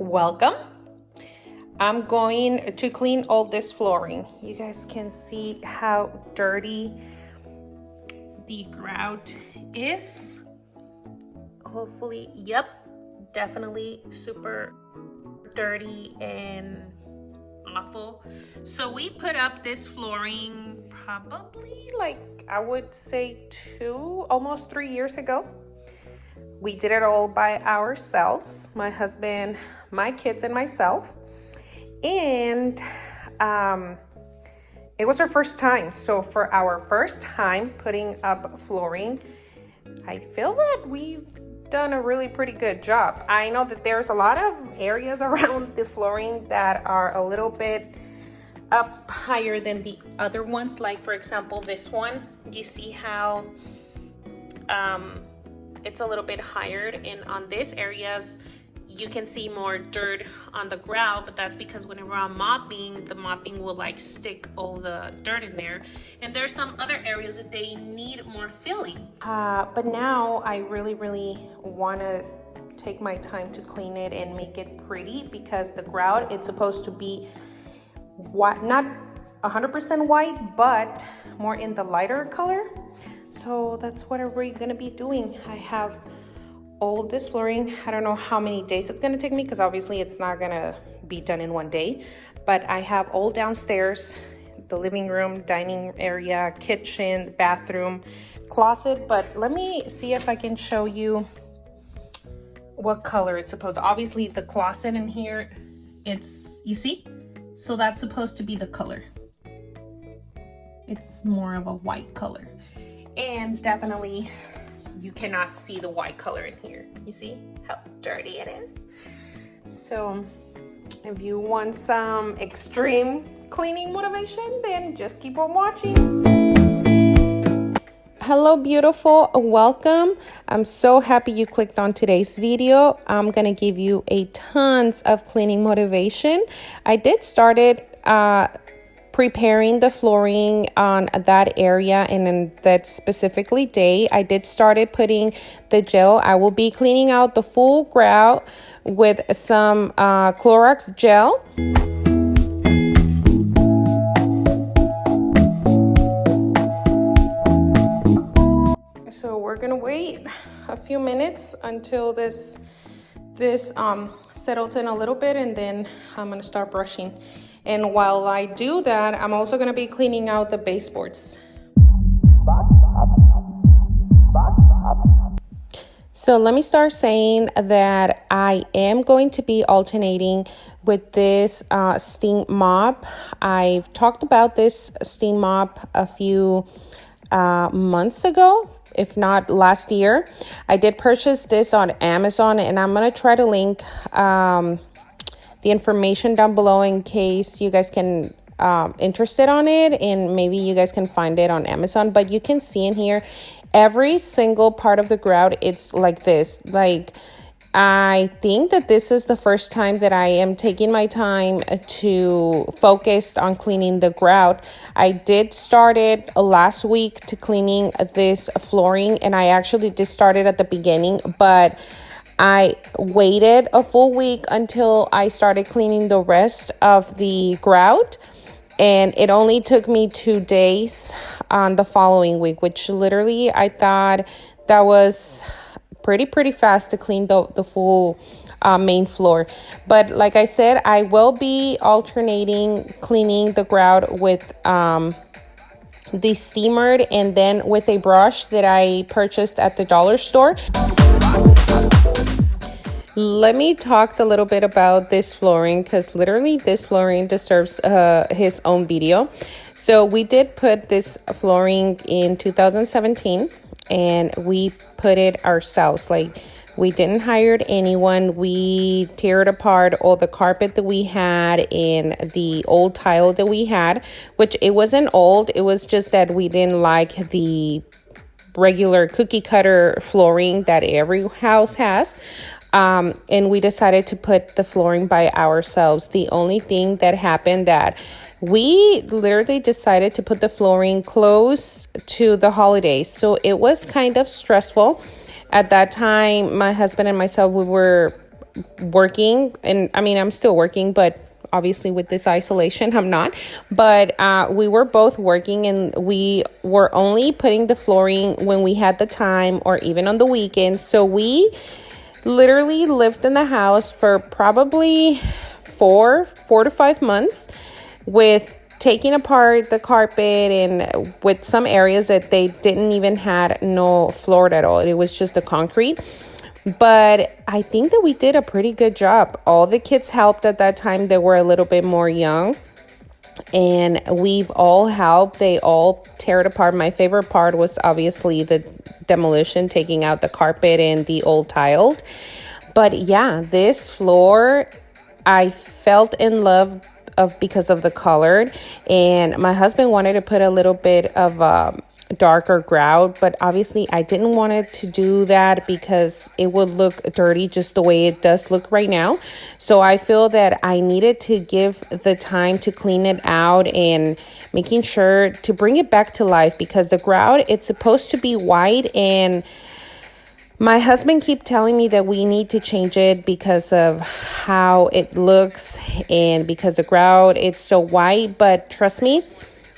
Welcome. I'm going to clean all this flooring. You guys can see how dirty the grout is. Hopefully, yep, definitely super dirty and awful. So we put up this flooring probably, like, I would say almost 3 years ago. We did it all by ourselves, my husband, my kids, and myself. And it was our first time. So for our first time putting up flooring, I feel that we've done a really pretty good job. I know that there's a lot of areas around the flooring that are a little bit up higher than the other ones. Like, for example, this one, you see how it's a little bit higher, and on these areas you can see more dirt on the ground, but that's because whenever I'm mopping, the mopping will like stick all the dirt in there. And there's some other areas that they need more filling. But now I really want to take my time to clean it and make it pretty, because the grout, it's supposed to be what, not 100% white, but more in the lighter color. So that's what we're gonna be doing. I have all this flooring. I don't know how many days it's gonna take me, because obviously it's not gonna be done in one day, but I have all downstairs, the living room, dining area, kitchen, bathroom, closet. But let me see if I can show you what color it's supposed to. Obviously the closet in here, it's, you see? So that's supposed to be the color. It's more of a white color. And definitely you cannot see the white color in here. You see how dirty it is? So if you want some extreme cleaning motivation, then just keep on watching. Hello, beautiful. Welcome. I'm so happy you clicked on today's video. I'm gonna give you a tons of cleaning motivation. I did start it preparing the flooring on that area, and in that specifically day I did started putting the gel. I will be cleaning out the full grout with some Clorox gel. So we're gonna wait a few minutes until this settles in a little bit, and then I'm gonna start brushing. And while I do that, I'm also going to be cleaning out the baseboards. So let me start saying that I am going to be alternating with this steam mop. I've talked about this steam mop a few months ago, if not last year. I did purchase this on Amazon, and I'm going to try to link the information down below in case you guys can interested on it, and maybe you guys can find it on Amazon. But you can see in here every single part of the grout, it's like this. Like, I think that this is the first time that I am taking my time to focus on cleaning the grout. I did start it last week to cleaning this flooring, and I actually did start it at the beginning, but I waited a full week until I started cleaning the rest of the grout, and it only took me 2 days on the following week, which literally I thought that was pretty fast to clean the full main floor. But like I said, I will be alternating cleaning the grout with the steamer and then with a brush that I purchased at the dollar store. Let me talk a little bit about this flooring, because literally this flooring deserves his own video. So we did put this flooring in 2017, and we put it ourselves. Like, we didn't hire anyone. We teared apart all the carpet that we had and the old tile that we had, which it wasn't old. It was just that we didn't like the regular cookie cutter flooring that every house has. And we decided to put the flooring by ourselves. The only thing that happened that we literally decided to put the flooring close to the holidays. So it was kind of stressful. At that time, my husband and myself, we were working, and I mean, I'm still working, but obviously with this isolation, I'm not. But we were both working, and we were only putting the flooring when we had the time or even on the weekends. So we literally lived in the house for probably four to 5 months with taking apart the carpet, and with some areas that they didn't even had no floor at all. It was just the concrete. But I think that we did a pretty good job. All the kids helped at that time. They were a little bit more young, and we've all helped. They all tear it apart. My favorite part was obviously the demolition, taking out the carpet and the old tiled. But yeah, this floor, I felt in love of because of the color, and my husband wanted to put a little bit of darker grout, but obviously I didn't want it to do that because it would look dirty just the way it does look right now. So I feel that I needed to give the time to clean it out and making sure to bring it back to life, because the grout, it's supposed to be white, and my husband keep telling me that we need to change it because of how it looks and because the grout, it's so white. But trust me,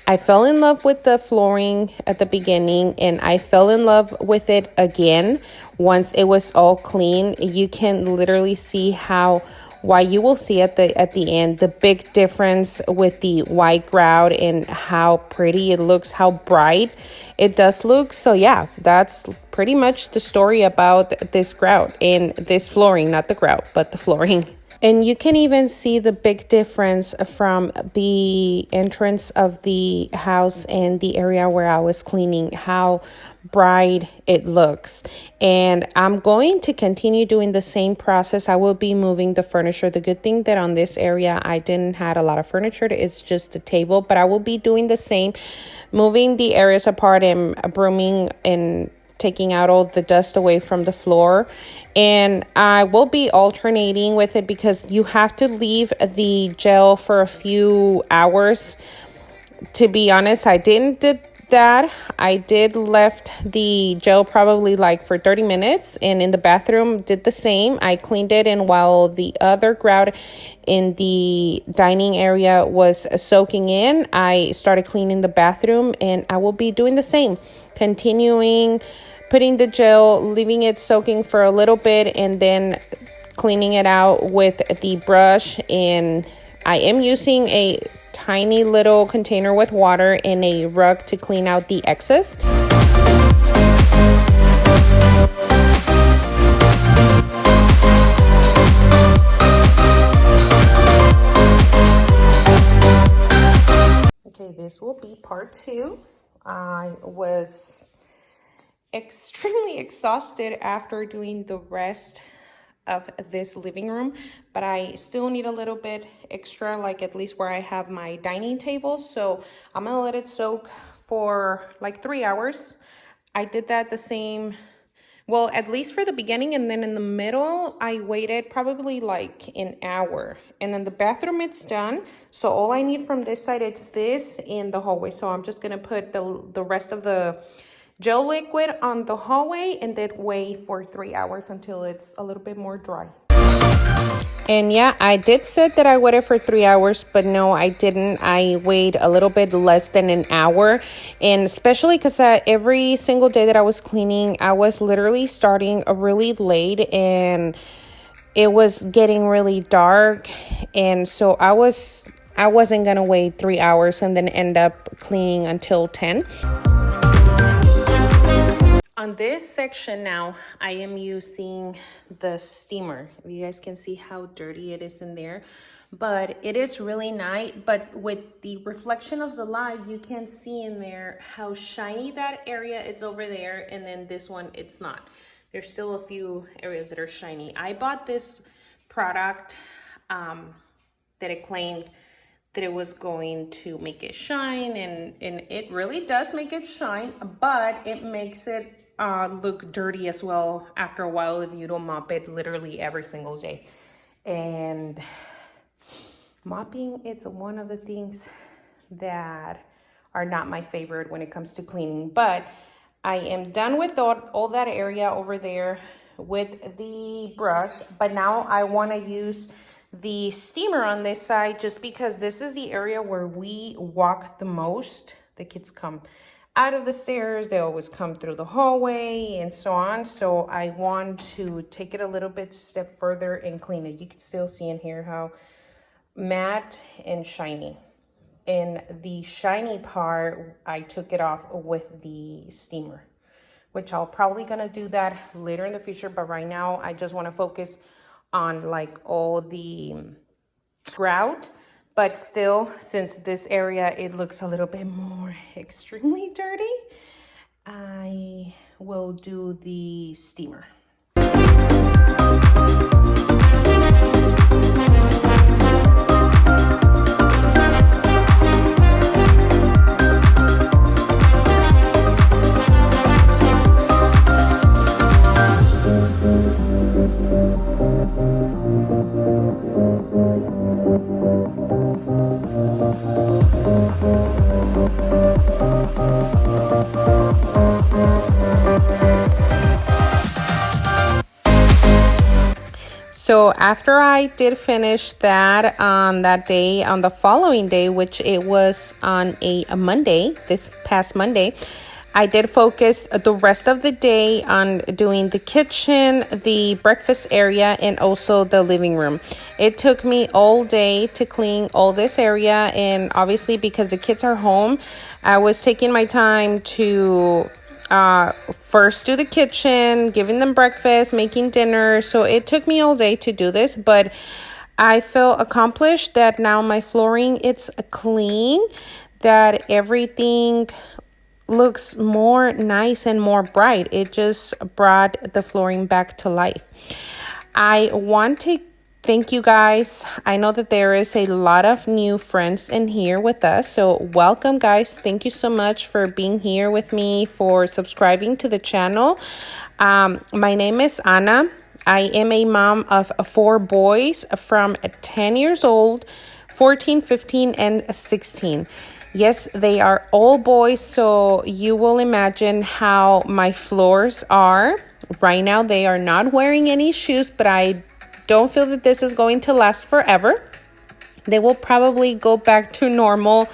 I fell in love with the flooring at the beginning, and I fell in love with it again once it was all clean. You can literally see why you will see at the end the big difference with the white grout and how pretty it looks, how bright it does look. So yeah, that's pretty much the story about this grout and this flooring, not the grout, but the flooring. And you can even see the big difference from the entrance of the house and the area where I was cleaning, how bright it looks. And I'm going to continue doing the same process. I will be moving the furniture. The good thing that on this area, I didn't have a lot of furniture. It's just a table, but I will be doing the same, moving the areas apart and brooming and taking out all the dust away from the floor. And I will be alternating with it because you have to leave the gel for a few hours. To be honest, I didn't did that. I did left the gel probably like for 30 minutes, and in the bathroom did the same. I cleaned it, and while the other grout in the dining area was soaking in, I started cleaning the bathroom, and I will be doing the same, continuing putting the gel, leaving it soaking for a little bit, and then cleaning it out with the brush. And I am using a tiny little container with water and a rug to clean out the excess. Okay, this will be part 2. I was extremely exhausted after doing the rest of this living room, but I still need a little bit extra, like at least where I have my dining table. So I'm gonna let it soak for like 3 hours. I did that the same, well, at least for the beginning, and then in the middle I waited probably like an hour, and then the bathroom, it's done. So all I need from this side, it's this in the hallway. So I'm just gonna put the rest of the gel liquid on the hallway and then wait for 3 hours until it's a little bit more dry. And yeah, I did say that I waited for 3 hours, but no, I didn't. I waited a little bit less than an hour. And especially because every single day that I was cleaning, I was literally starting really late, and it was getting really dark. And so I wasn't gonna wait 3 hours and then end up cleaning until 10. On this section now, I am using the steamer. You guys can see how dirty it is in there, but it is really nice. But with the reflection of the light, you can see in there how shiny that area is over there, and then this one, it's not. There's still a few areas that are shiny. I bought this product that it claimed that it was going to make it shine, and it really does make it shine, but it makes it look dirty as well after a while if you don't mop it literally every single day. And mopping, it's one of the things that are not my favorite when it comes to cleaning, but I am done with all that area over there. with the brush, but now I want to use the steamer on this side just because this is the area where we walk the most. The kids come out of the stairs, they always come through the hallway and so on. So I want to take it a little bit step further and clean it. You can still see in here how matte and shiny. And the shiny part, I took it off with the steamer, which I'll probably gonna do that later in the future. But right now, I just wanna focus on like all the grout. But still, since this area, it looks a little bit more extremely dirty, I will do the steamer. So after I did finish that on that day, on the following day, which it was on a Monday, this past Monday, I did focus the rest of the day on doing the kitchen, the breakfast area, and also the living room. It took me all day to clean all this area, and obviously because the kids are home, I was taking my time to first do the kitchen, giving them breakfast, making dinner. So it took me all day to do this, but I feel accomplished that now my flooring, it's clean, that everything looks more nice and more bright. It just brought the flooring back to life. I want to thank you guys. I know that there is a lot of new friends in here with us. So welcome, guys. Thank you so much for being here with me, for subscribing to the channel. My name is Ana. I am a mom of 4 boys from 10 years old, 14, 15, and 16. Yes, they are all boys, so you will imagine how my floors are. Right now, they are not wearing any shoes, but I don't feel that this is going to last forever. They will probably go back to normal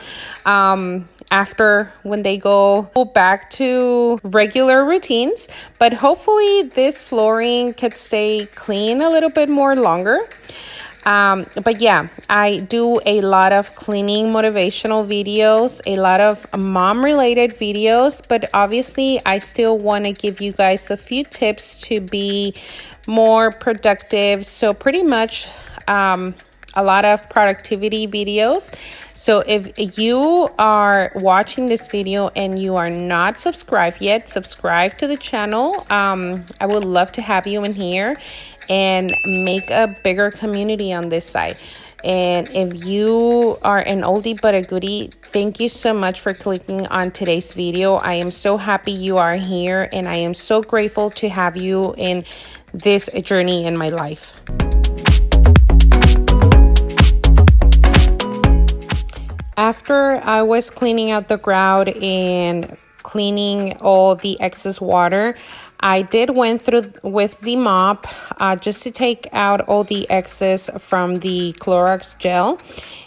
after when they go back to regular routines. But hopefully this flooring could stay clean a little bit more longer. But yeah, I do a lot of cleaning motivational videos, a lot of mom related videos, but obviously I still want to give you guys a few tips to be more productive. So pretty much a lot of productivity videos. So if you are watching this video and you are not subscribed yet, subscribe to the channel. I would love to have you in here and make a bigger community on this side. And if you are an oldie but a goodie, thank you so much for clicking on today's video. I am so happy you are here, and I am so grateful to have you in this journey in my life. After I was cleaning out the grout and cleaning all the excess water, I did went through with the mop just to take out all the excess from the Clorox gel.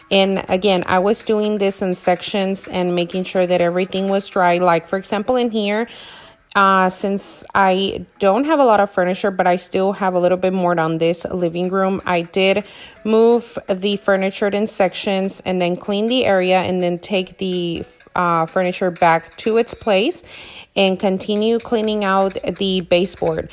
And again, I was doing this in sections and making sure that everything was dry. Like for example, in here, since I don't have a lot of furniture, but I still have a little bit more on this living room, I did move the furniture in sections and then clean the area and then take the furniture back to its place and continue cleaning out the baseboard.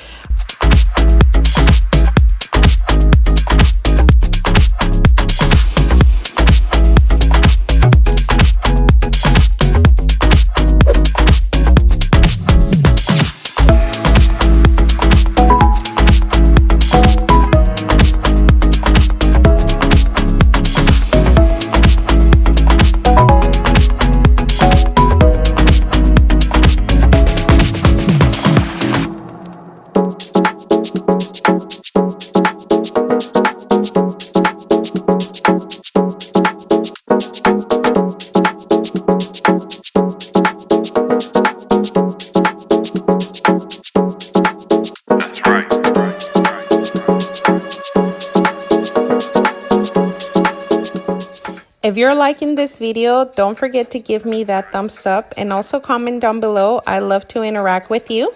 If you're liking this video, don't forget to give me that thumbs up and also comment down below. I love to interact with you.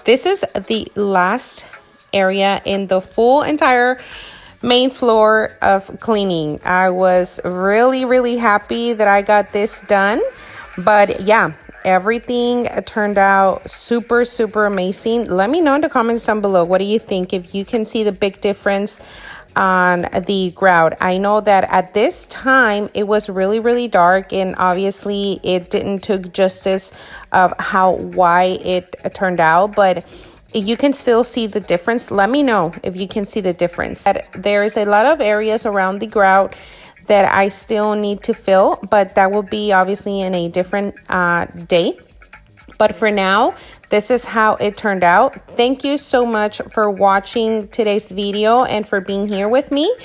This is the last area in the full entire main floor of cleaning. I was really happy that I got this done. But yeah, everything turned out super amazing. Let me know in the comments down below. What do you think? If you can see the big difference on the grout. I know that at this time it was really dark, and obviously it didn't took justice of how white it turned out, but you can still see the difference. Let me know if you can see the difference. There's a lot of areas around the grout that I still need to fill, but that will be obviously in a different day. But for now, this is how it turned out. Thank you so much for watching today's video and for being here with me.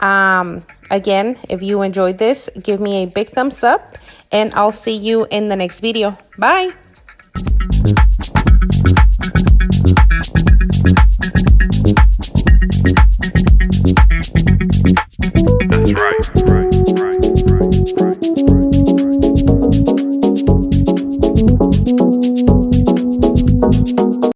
Again, if you enjoyed this, give me a big thumbs up, and I'll see you in the next video. Bye.